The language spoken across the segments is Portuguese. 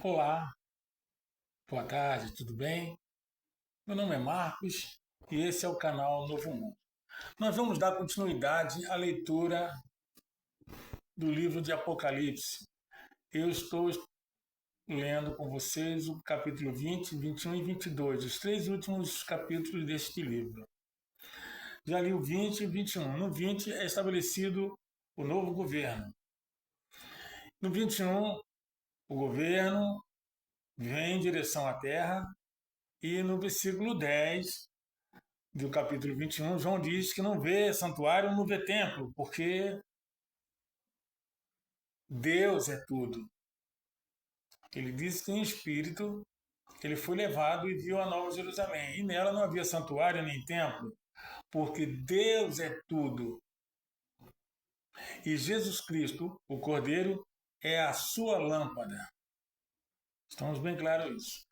Olá, boa tarde, tudo bem? Meu nome é Marcos e esse é o canal Novo Mundo. Nós vamos dar continuidade à leitura do livro de Apocalipse. Eu estou lendo com vocês o capítulo 20, 21 e 22, os três últimos capítulos deste livro. Já li o 20 e 21. No 20 é estabelecido o novo governo. No 21, o governo vem em direção à terra e no versículo 10 do capítulo 21, João diz que não vê santuário, não vê templo, porque Deus é tudo. Ele diz que em espírito ele foi levado e viu a Nova Jerusalém. E nela não havia santuário nem templo, porque Deus é tudo. E Jesus Cristo, o Cordeiro, é a sua lâmpada. Estamos bem claros isso.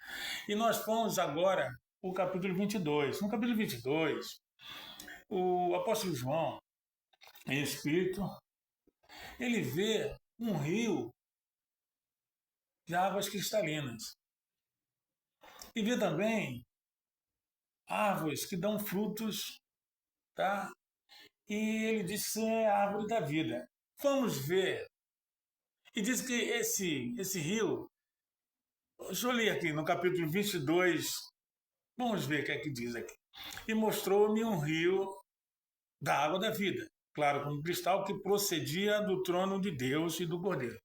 E nós vamos agora o capítulo 22. No capítulo 22, o apóstolo João, em espírito, ele vê um rio de águas cristalinas. E vê também árvores que dão frutos, tá? E ele diz que é a árvore da vida. Vamos ver. E diz que esse rio, deixa eu ler aqui no capítulo 22, vamos ver o que é que diz aqui. E mostrou-me um rio da água da vida, claro, como cristal, que procedia do trono de Deus e do Cordeiro.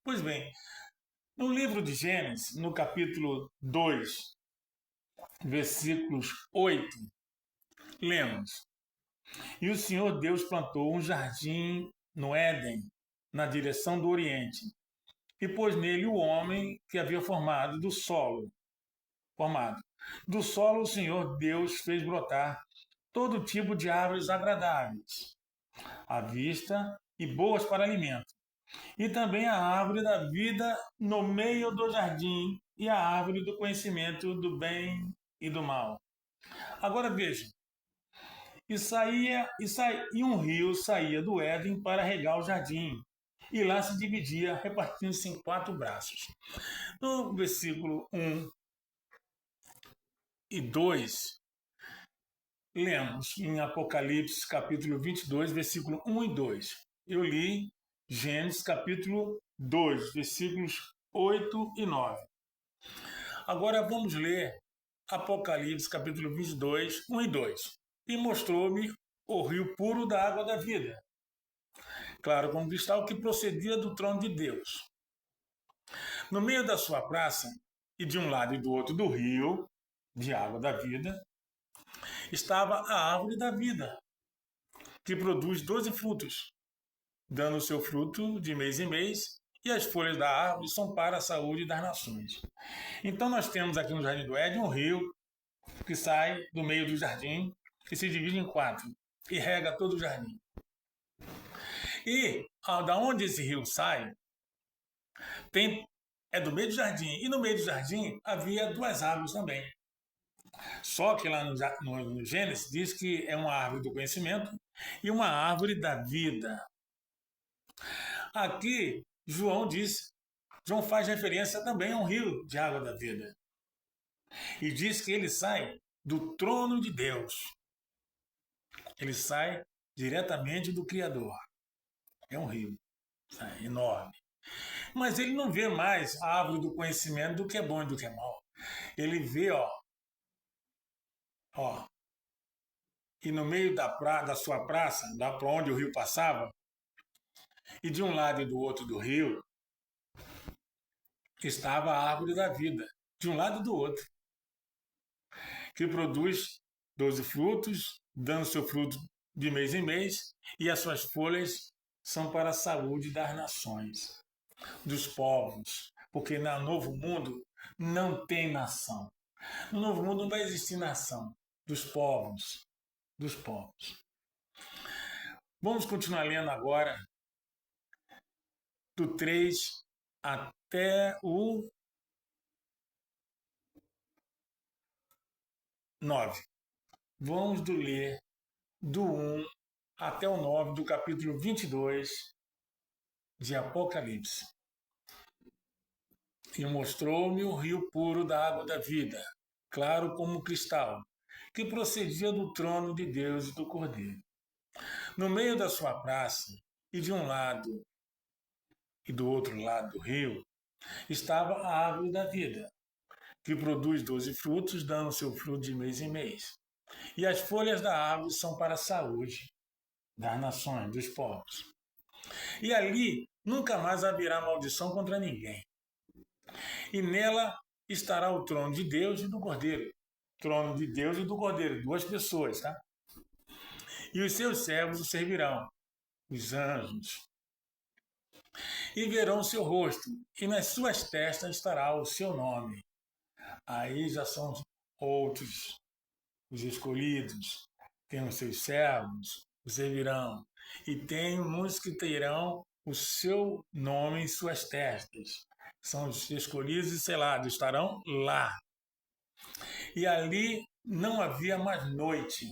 Pois bem, no livro de Gênesis, no capítulo 2, versículos 8, lemos: E o Senhor Deus plantou um jardim no Éden, na direção do Oriente, e pôs nele o homem que havia formado do solo. Formado. Do solo o Senhor Deus fez brotar todo tipo de árvores agradáveis à vista e boas para alimento. E também a árvore da vida no meio do jardim e a árvore do conhecimento do bem e do mal. Agora veja, e um rio saía do Éden para regar o jardim, e lá se dividia, repartindo-se em quatro braços. No versículo 1 e 2, lemos em Apocalipse capítulo 22, versículo 1 e 2. Eu li Gênesis capítulo 2, versículos 8 e 9. Agora vamos ler Apocalipse capítulo 22, 1 e 2. E mostrou-me o rio puro da água da vida, claro como cristal, que procedia do trono de Deus. No meio da sua praça, e de um lado e do outro do rio, de água da vida, estava a árvore da vida, que produz 12 frutos, dando o seu fruto de mês em mês, e as folhas da árvore são para a saúde das nações. Então nós temos aqui no Jardim do Éden um rio que sai do meio do jardim, que se divide em quatro, e rega todo o jardim. E da onde esse rio sai, é do meio do jardim. E no meio do jardim havia duas árvores também. Só que lá no Gênesis diz que é uma árvore do conhecimento e uma árvore da vida. Aqui, João faz referência também a um rio de água da vida. E diz que ele sai do trono de Deus. Ele sai diretamente do Criador. É um rio enorme. Mas ele não vê mais a árvore do conhecimento do que é bom e do que é mal. Ele vê, ó, e no meio da sua praça, lá para onde o rio passava, e de um lado e do outro do rio, estava a árvore da vida, de um lado e do outro, que produz 12 frutos, dando seu fruto de mês em mês, e as suas folhas são para a saúde das nações, dos povos, porque no Novo Mundo não tem nação. No Novo Mundo não vai existir nação, dos povos, dos povos. Vamos continuar lendo agora do 3 até o 9. Vamos ler do 1 até o 9 do capítulo 22 de Apocalipse. e mostrou-me o rio puro da água da vida, claro como cristal, que procedia do trono de Deus e do Cordeiro. No meio da sua praça, e de um lado e do outro lado do rio, estava a árvore da vida, que produz 12 frutos, dando seu fruto de mês em mês. E as folhas da árvore são para a saúde das nações, dos povos. E ali nunca mais haverá maldição contra ninguém. E nela estará o trono de Deus e do Cordeiro. Trono de Deus e do Cordeiro, duas pessoas, tá? E os seus servos o servirão, os anjos, e verão o seu rosto, e nas suas testas estará o seu nome. Aí já são outros, os escolhidos, tem os seus servos, o servirão, e tem uns que terão o seu nome em suas testas. São os escolhidos e selados, estarão lá. E ali não havia mais noite,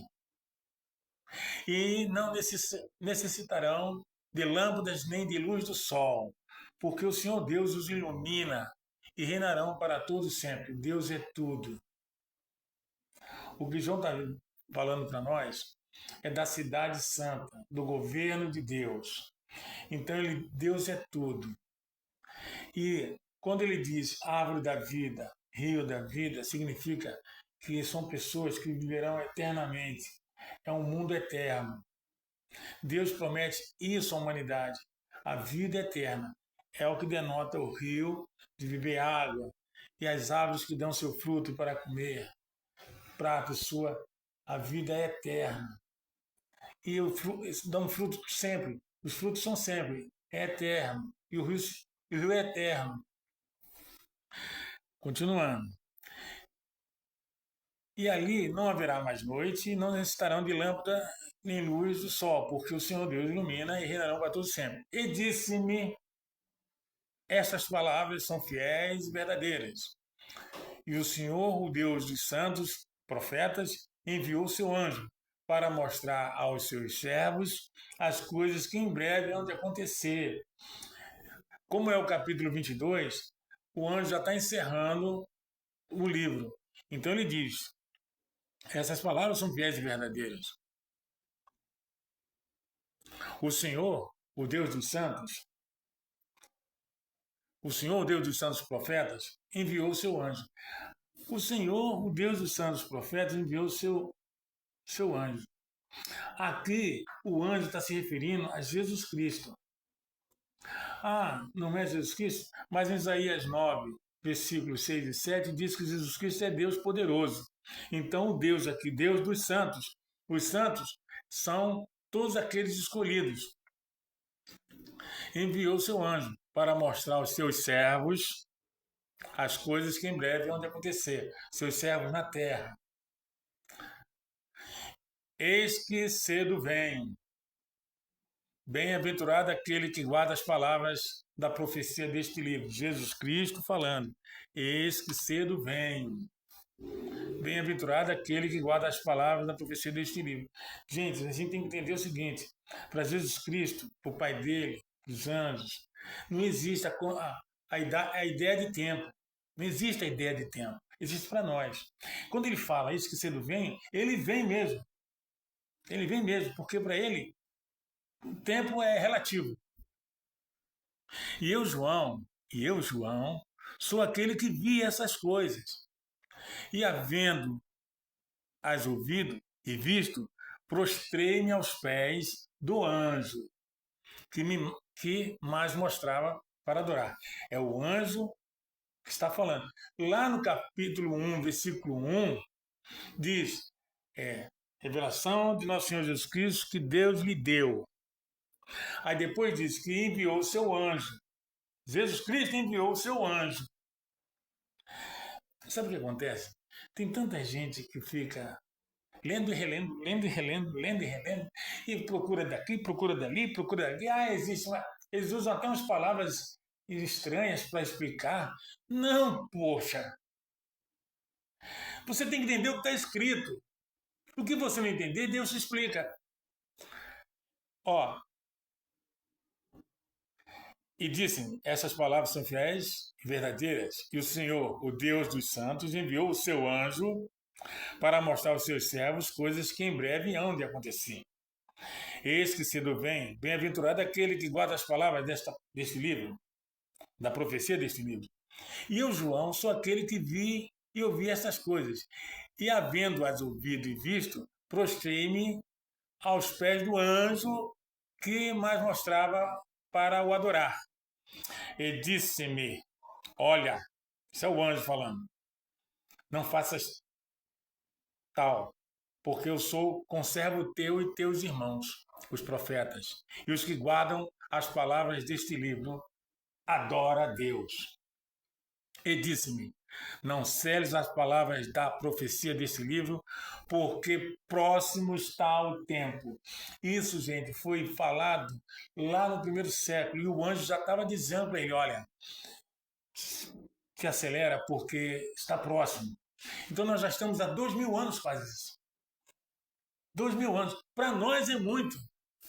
e não necessitarão de lâmpadas nem de luz do sol, porque o Senhor Deus os ilumina e reinarão para todo sempre. Deus é tudo. O que João está falando para nós é da cidade santa, do governo de Deus. Então, Deus é tudo. E quando ele diz árvore da vida, rio da vida, significa que são pessoas que viverão eternamente. É um mundo eterno. Deus promete isso à humanidade, a vida eterna. É o que denota o rio de beber água e as árvores que dão seu fruto para comer. Para a pessoa, a vida é eterna. E dão fruto sempre. Os frutos são sempre. É eterno. E o rio é eterno. Continuando. E ali não haverá mais noite, e não necessitarão de lâmpada nem luz do sol, porque o Senhor Deus ilumina e reinarão para todo sempre. E disse-me, estas palavras são fiéis e verdadeiras. E o Senhor, o Deus dos santos profetas, enviou seu anjo para mostrar aos seus servos as coisas que em breve hão de acontecer. Como é o capítulo 22, o anjo já está encerrando o livro. Então ele diz, essas palavras são fiéis e verdadeiras. O Senhor, o Deus dos santos, o Senhor, o Deus dos santos profetas, enviou seu anjo. O Senhor, o Deus dos santos profetas, enviou seu anjo. Aqui, o anjo está se referindo a Jesus Cristo. Ah, não é Jesus Cristo? Mas em Isaías 9, versículos 6 e 7, diz que Jesus Cristo é Deus poderoso. Então, o Deus aqui, Deus dos santos. Os santos são todos aqueles escolhidos. Enviou seu anjo para mostrar aos seus servos as coisas que em breve vão acontecer. Seus servos na terra. Eis que cedo vem. Bem-aventurado aquele que guarda as palavras da profecia deste livro. Jesus Cristo falando. Eis que cedo vem. Bem-aventurado aquele que guarda as palavras da profecia deste livro. Gente, a gente tem que entender o seguinte. Para Jesus Cristo, o Pai dele, os anjos, não existe a ideia de tempo. Não existe a ideia de tempo. Existe para nós. Quando ele fala isso que cedo vem, ele vem mesmo. Ele vem mesmo, porque para ele o tempo é relativo. E eu, João, sou aquele que via essas coisas. E havendo as ouvido e visto, prostrei-me aos pés do anjo que mais mostrava para adorar. É o anjo que está falando. Lá no capítulo 1, versículo 1, diz, revelação de nosso Senhor Jesus Cristo que Deus lhe deu. Aí depois diz que enviou o seu anjo. Jesus Cristo enviou o seu anjo. Sabe o que acontece? Tem tanta gente que fica lendo e relendo, lendo e relendo, lendo e relendo, e procura daqui, procura dali, procura dali. Existe uma... Eles usam até umas palavras estranhas para explicar. Não, poxa! Você tem que entender o que está escrito. O que você não entender, Deus explica. Ó, E disse-me, essas palavras são fiéis e verdadeiras, e o Senhor, o Deus dos santos, enviou o seu anjo para mostrar aos seus servos coisas que em breve hão de acontecer. Eis que cedo vem, bem-aventurado aquele que guarda as palavras deste livro, da profecia deste livro. E eu, João, sou aquele que vi e ouvi essas coisas. E, havendo-as ouvido e visto, prostrei-me aos pés do anjo que mais mostrava para o adorar. E disse-me, olha, isso é o anjo falando, não faças tal, porque eu sou conservo teu e teus irmãos, os profetas, e os que guardam as palavras deste livro, adora a Deus. E disse-me, não seles as palavras da profecia desse livro, porque próximo está o tempo. Isso, gente, foi falado lá no primeiro século, e o anjo já estava dizendo para ele, olha, se acelera porque está próximo. Então nós já estamos há 2000 anos quase isso. 2000 anos. Para nós é muito.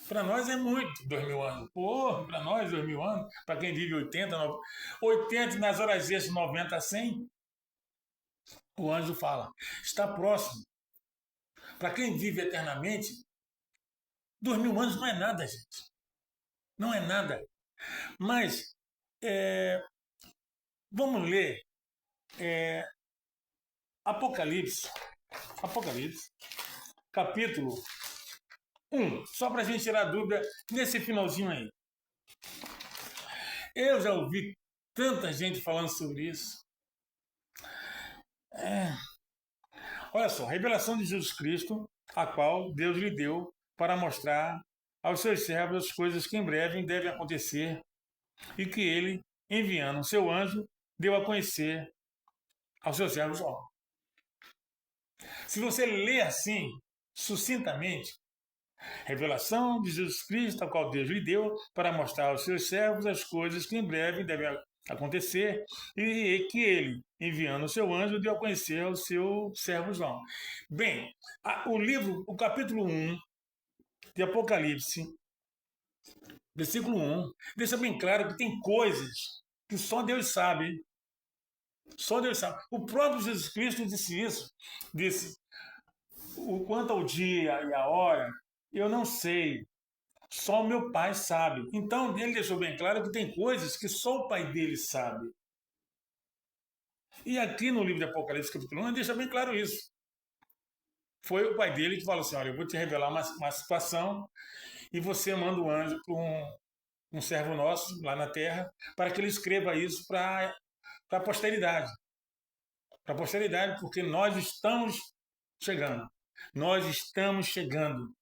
Para nós é muito, 2000 anos. Porra, para nós, 2000 anos. Para quem vive 80, 90, 80 nas horas extras, 90 a 100, o anjo fala, está próximo. Para quem vive eternamente, 2000 anos não é nada, gente. Não é nada. Mas, vamos ler Apocalipse, capítulo 1, só para a gente tirar dúvida nesse finalzinho aí. Eu já ouvi tanta gente falando sobre isso. Olha só, revelação de Jesus Cristo, a qual Deus lhe deu para mostrar aos seus servos as coisas que em breve devem acontecer e que ele, enviando o seu anjo, deu a conhecer aos seus servos. Se você ler assim, sucintamente, revelação de Jesus Cristo, a qual Deus lhe deu para mostrar aos seus servos as coisas que em breve devem acontecer e que ele, enviando o seu anjo, deu a conhecer ao seu servo João. Bem, o capítulo 1 de Apocalipse, versículo 1, deixa bem claro que tem coisas que só Deus sabe. Só Deus sabe. O próprio Jesus Cristo disse isso. Disse, o quanto ao dia e a hora, eu não sei. Só o meu pai sabe. Então, ele deixou bem claro que tem coisas que só o pai dele sabe. E aqui no livro de Apocalipse, capítulo 1, ele deixa bem claro isso. Foi o pai dele que falou assim, olha, eu vou te revelar uma situação e você manda o anjo para um servo nosso lá na terra para que ele escreva isso para a posteridade. Para a posteridade, porque nós estamos chegando. Nós estamos chegando.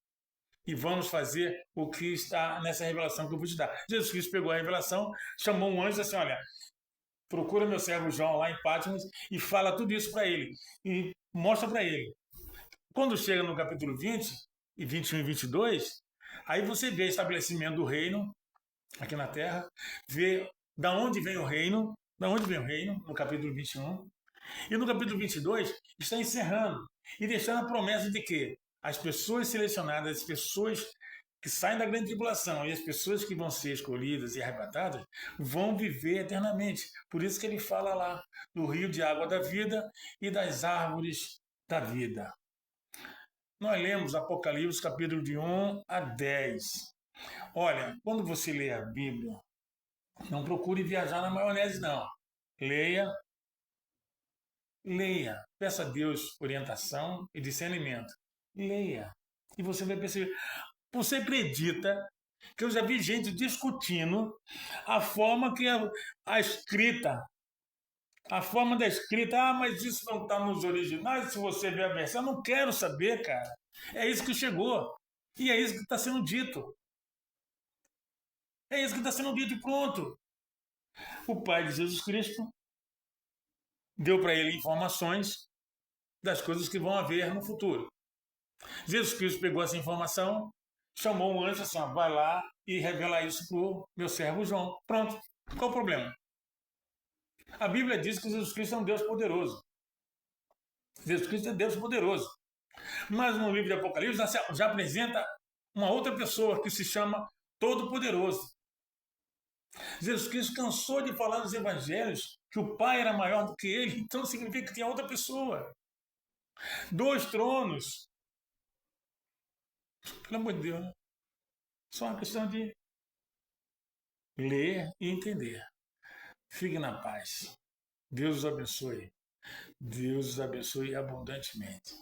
E vamos fazer o que está nessa revelação que eu vou te dar. Jesus Cristo pegou a revelação, chamou um anjo e disse assim, olha, procura meu servo João lá em Patmos e fala tudo isso para ele. E mostra para ele. Quando chega no capítulo 20, e 21 e 22, aí você vê o estabelecimento do reino aqui na Terra, vê da onde vem o reino, no capítulo 21. E no capítulo 22 está encerrando e deixando a promessa de que as pessoas selecionadas, as pessoas que saem da grande tribulação e as pessoas que vão ser escolhidas e arrebatadas vão viver eternamente. Por isso que ele fala lá do rio de água da vida e das árvores da vida. Nós lemos Apocalipse capítulo de 1 a 10. Olha, quando você lê a Bíblia, não procure viajar na maionese, não. Leia, peça a Deus orientação e discernimento. Leia. E você vai perceber. Você acredita que eu já vi gente discutindo a forma que a escrita, a forma da escrita, mas isso não está nos originais, se você ver a versão, eu não quero saber, cara. É isso que chegou. E é isso que está sendo dito. É isso que está sendo dito e pronto. O Pai de Jesus Cristo deu para ele informações das coisas que vão haver no futuro. Jesus Cristo pegou essa informação, chamou um anjo assim, vai lá e revela isso para o meu servo João. Pronto. Qual o problema? A Bíblia diz que Jesus Cristo é um Deus poderoso. Jesus Cristo é Deus poderoso. Mas no livro de Apocalipse já apresenta uma outra pessoa que se chama Todo-Poderoso. Jesus Cristo cansou de falar nos evangelhos que o Pai era maior do que ele, então significa que tinha outra pessoa. Dois tronos. Pelo amor de Deus, né? Só uma questão de ler e entender. Fique na paz. Deus os abençoe. Deus os abençoe abundantemente.